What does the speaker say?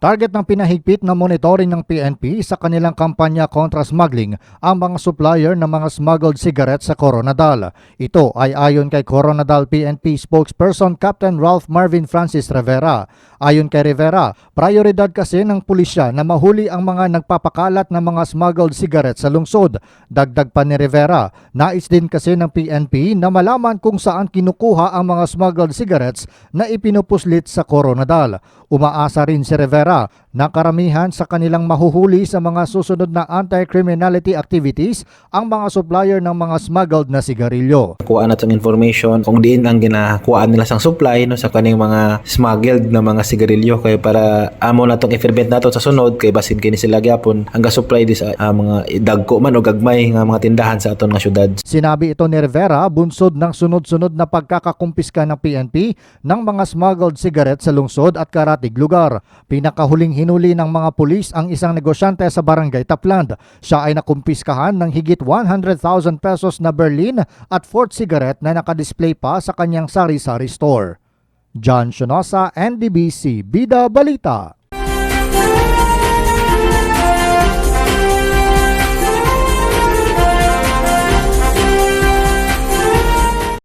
Target ng pinahigpit na monitoring ng PNP sa kanilang kampanya kontra smuggling ang mga supplier ng mga smuggled cigarettes sa Coronadal. Ito ay ayon kay Coronadal PNP spokesperson Captain Ralph Marvin Francis Rivera. Ayon kay Rivera, prioridad kasi ng pulisya na mahuli ang mga nagpapakalat ng mga smuggled cigarettes sa lungsod. Dagdag pa ni Rivera, nais din kasi ng PNP na malaman kung saan kinukuha ang mga smuggled cigarettes na ipinupuslit sa Coronadal. Umaasa rin si Rivera na karamihan sa kanilang mahuhuli sa mga susunod na anti-criminality activities ang mga supplier ng mga smuggled na sigarilyo. Kuha na itong information kung diin ang ginakuhaan nila sang supply no, sa kaning mga smuggled na mga sigarilyo kaya para amo na itong i-ferment nato sa sunod kay basin kini sila gyapon ang ga-supply di sa mga dagko man o gagmay nga mga tindahan sa aton nga syudad. Sinabi ito ni Rivera bunsod ng sunod-sunod na pagkakakumpiska ng PNP ng mga smuggled cigarettes sa lungsod at karatig lugar. Pinakahuling hinuli ng mga pulis ang isang negosyante sa Barangay Tapland. Siya ay nakumpiskahan ng higit 100,000 pesos na Berlin at Fort cigarette na nakadisplay pa sa kanyang sari-sari store. John Sionosa, NDBC, Bida Balita.